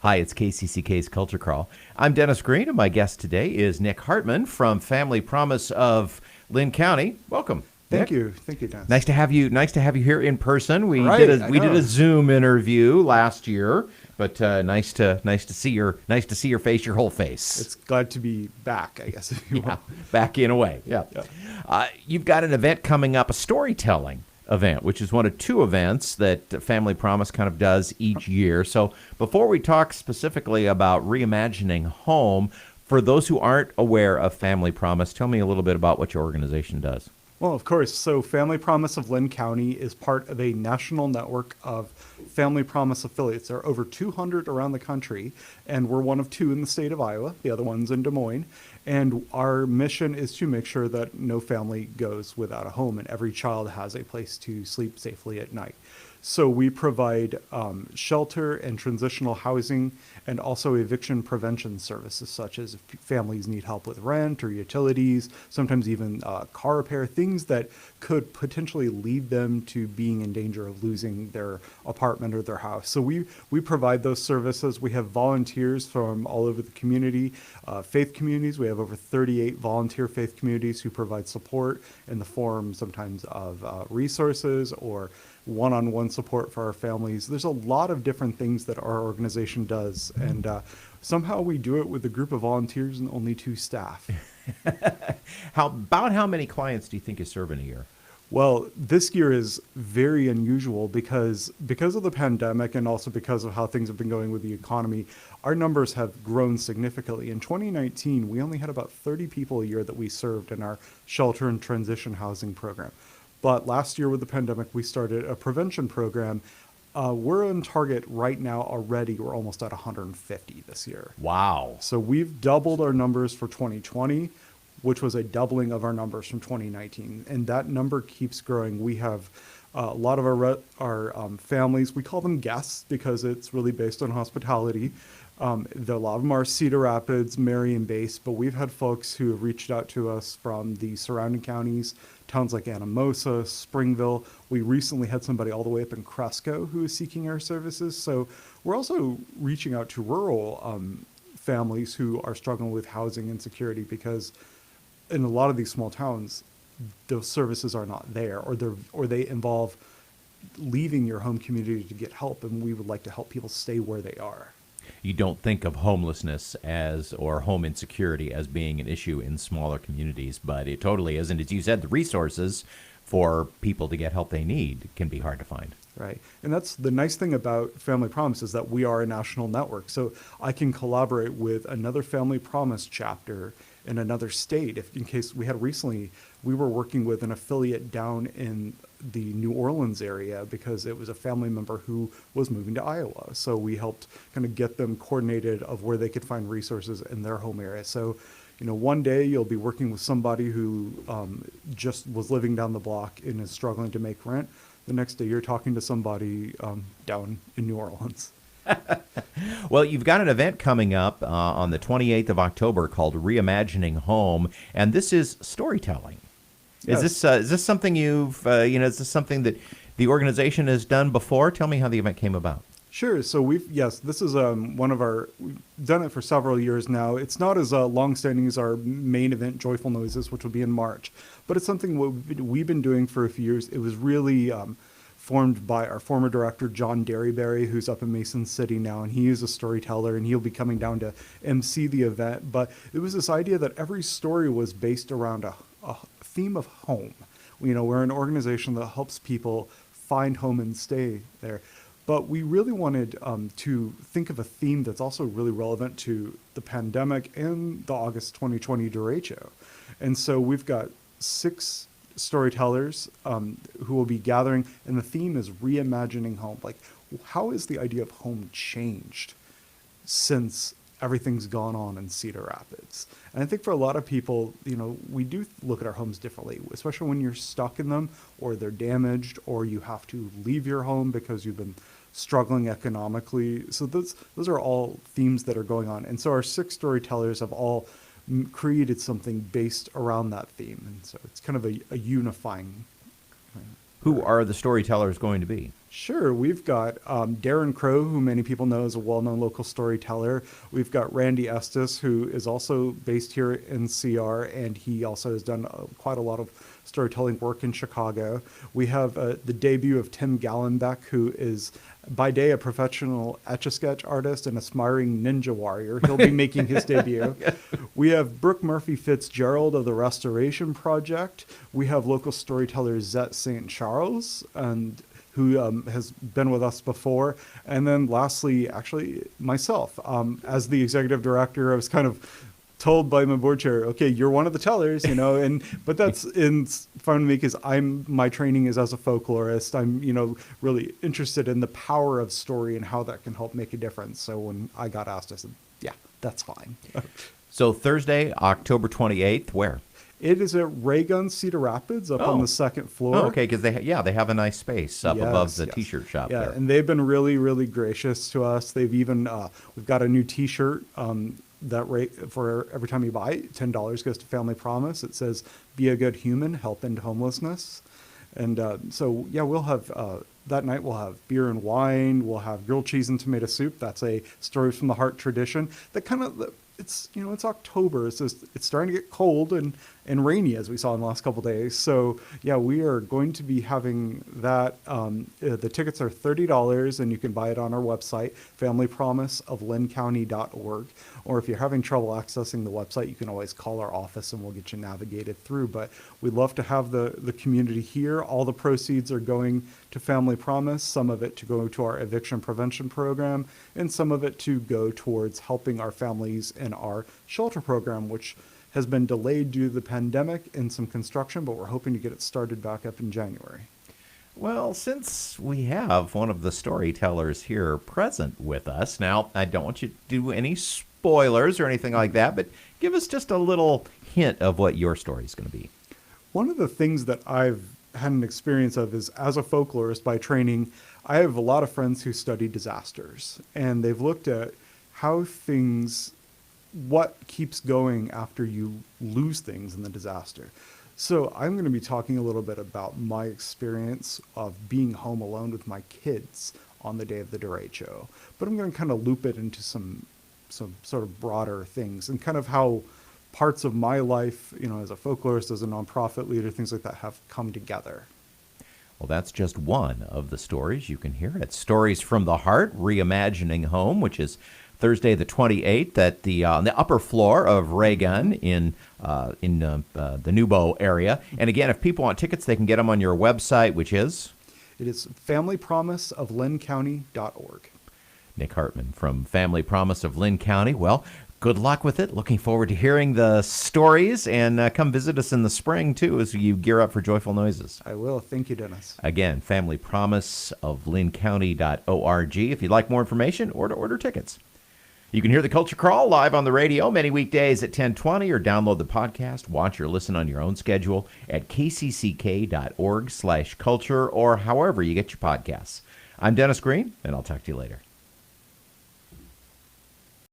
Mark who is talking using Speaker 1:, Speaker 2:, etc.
Speaker 1: Hi, it's KCCK's Culture Crawl. I'm Dennis Green, and my guest today is Nick Hartman from Family Promise of Linn County. Welcome.
Speaker 2: Thank
Speaker 1: Nick.
Speaker 2: you. Thank you, Dennis.
Speaker 1: Nice to have you. Nice to have you here in person. We
Speaker 2: Right,
Speaker 1: did
Speaker 2: I
Speaker 1: a
Speaker 2: know.
Speaker 1: Zoom interview last year, but nice to see your face, your whole face.
Speaker 2: It's glad to be back, I guess, if you
Speaker 1: Yeah,
Speaker 2: will.
Speaker 1: back in a way. Yeah.
Speaker 2: Yeah.
Speaker 1: You've got an event coming up, a storytelling event, which is one of two events that Family Promise kind of does each year. So before we talk specifically about reimagining home, for those who aren't aware of Family Promise, tell me a little bit about what your organization does.
Speaker 2: Well, of course. So Family Promise of Linn County is part of a national network of Family Promise affiliates. There are over 200 around the country, and we're one of two in the state of Iowa. The other one's in Des Moines. And our mission is to make sure that no family goes without a home and every child has a place to sleep safely at night. So we provide shelter and transitional housing and also eviction prevention services, such as if families need help with rent or utilities, sometimes even car repair, things that could potentially lead them to being in danger of losing their apartment or their house. So we provide those services. We have volunteers from all over the community, faith communities. We have over 38 volunteer faith communities who provide support in the form sometimes of resources or one-on-one support for our families. There's a lot of different things that our organization does, and somehow we do it with a group of volunteers and only 2 staff.
Speaker 1: How many clients do you think you serve in a year?
Speaker 2: Well, this year is very unusual because of the pandemic and also because of how things have been going with the economy. Our numbers have grown significantly. In 2019, we only had about 30 people a year that we served in our shelter and transition housing program. But last year with the pandemic, we started a prevention program. We're on target right now already. We're almost at 150 this year.
Speaker 1: Wow.
Speaker 2: So we've doubled our numbers for 2020, which was a doubling of our numbers from 2019. And that number keeps growing. We have a lot of our families, we call them guests because it's really based on hospitality. A lot of them are Cedar Rapids, Marion based, but we've had folks who have reached out to us from the surrounding counties, towns like Anamosa, Springville. We recently had somebody all the way up in Cresco who is seeking our services. So we're also reaching out to rural families who are struggling with housing insecurity because in a lot of these small towns, those services are not there, or they involve leaving your home community to get help, and we would like to help people stay where they are.
Speaker 1: You don't think of homelessness or home insecurity as being an issue in smaller communities, but it totally is. And as you said, the resources for people to get help they need can be hard to find.
Speaker 2: Right. And that's the nice thing about Family Promise is that we are a national network. So I can collaborate with another Family Promise chapter in another state. If in case we were working with an affiliate down in the New Orleans area because it was a family member who was moving to Iowa. So we helped kind of get them coordinated of where they could find resources in their home area. So, one day you'll be working with somebody who just was living down the block and is struggling to make rent. The next day you're talking to somebody down in New Orleans.
Speaker 1: Well, you've got an event coming up on the 28th of October called Reimagining Home, and this is storytelling.
Speaker 2: Yes.
Speaker 1: Is this something is this something that the organization has done before? Tell me how the event came about.
Speaker 2: Sure. So this is we've done it for several years now. It's not as long-standing as our main event, Joyful Noises, which will be in March, but it's something we've been doing for a few years. It was really formed by our former director, John Derryberry, who's up in Mason City now, and he is a storyteller, and he'll be coming down to MC the event. But it was this idea that every story was based around a theme of home. We're an organization that helps people find home and stay there. But we really wanted to think of a theme that's also really relevant to the pandemic and the August 2020 derecho. And so we've got 6 storytellers who will be gathering, and the theme is reimagining home. Like, how has the idea of home changed since everything's gone on in Cedar Rapids? And I think for a lot of people, we do look at our homes differently, especially when you're stuck in them or they're damaged or you have to leave your home because you've been struggling economically. So those are all themes that are going on. And so our 6 storytellers have all created something based around that theme. And so it's kind of a unifying.
Speaker 1: Who are the storytellers going to be?
Speaker 2: Sure. We've got Darrin Crow, who many people know is a well-known local storyteller. We've got Randy Estes, who is also based here in CR, and he also has done quite a lot of storytelling work in Chicago. We have the debut of Tim Gallenbeck, who is by day a professional Etch-a-Sketch artist and aspiring ninja warrior. He'll be making his debut. We have Brooke Murphy-Fitzgerald of the Restoration Project. We have local storyteller Zette St. and who has been with us before. And then lastly, actually, myself. As the executive director, I was kind of told by my board chair, okay, you're one of the tellers, but that's fun to me because my training is as a folklorist. I'm, really interested in the power of story and how that can help make a difference. So when I got asked, I said, yeah, that's fine.
Speaker 1: So Thursday, October 28th, where?
Speaker 2: It is at Raygun Cedar Rapids up on the second floor.
Speaker 1: Oh, okay, because they have a nice space up above the T-shirt shop there.
Speaker 2: And they've been really, really gracious to us. They've even, we've got a new T-shirt that rate for every time you buy it, $10 goes to Family Promise. It says, be a good human, help end homelessness. And we'll have, that night we'll have beer and wine. We'll have grilled cheese and tomato soup. That's a Stories from the Heart tradition. That kind of, it's October. It's starting to get cold and rainy, as we saw in the last couple of days. So yeah, we are going to be having that. The tickets are $30, and you can buy it on our website, familypromiseoflinncounty.org. Or if you're having trouble accessing the website, you can always call our office and we'll get you navigated through. But we'd love to have the community here. All the proceeds are going to Family Promise, some of it to go to our eviction prevention program, and some of it to go towards helping our families in our shelter program, which has been delayed due to the pandemic and some construction, but we're hoping to get it started back up in January.
Speaker 1: Well, since we have one of the storytellers here present with us, now I don't want you to do any spoilers or anything like that, but give us just a little hint of what your story is going to be.
Speaker 2: One of the things that I've had an experience of is, as a folklorist by training, I have a lot of friends who study disasters, and they've looked at what keeps going after you lose things in the disaster. So I'm going to be talking a little bit about my experience of being home alone with my kids on the day of the derecho, but I'm going to kind of loop it into some sort of broader things and kind of how parts of my life, as a folklorist, as a nonprofit leader, things like that have come together.
Speaker 1: Well, that's just one of the stories you can hear at Stories from the Heart, Reimagining Home, which is Thursday the 28th at the on the upper floor of Raygun in the Newbo area. And again, if people want tickets, they can get them on your website, which is?
Speaker 2: It is familypromiseoflinncounty.org.
Speaker 1: Nick Hartman from Family Promise of Linn County. Well, good luck with it. Looking forward to hearing the stories, and come visit us in the spring, too, as you gear up for Joyful Noises.
Speaker 2: I will. Thank you, Dennis.
Speaker 1: Again, familypromiseoflinncounty.org. If you'd like more information or to order tickets. You can hear The Culture Crawl live on the radio many weekdays at 10:20, or download the podcast, watch or listen on your own schedule at kcck.org/culture, or however you get your podcasts. I'm Dennis Green, and I'll talk to you later.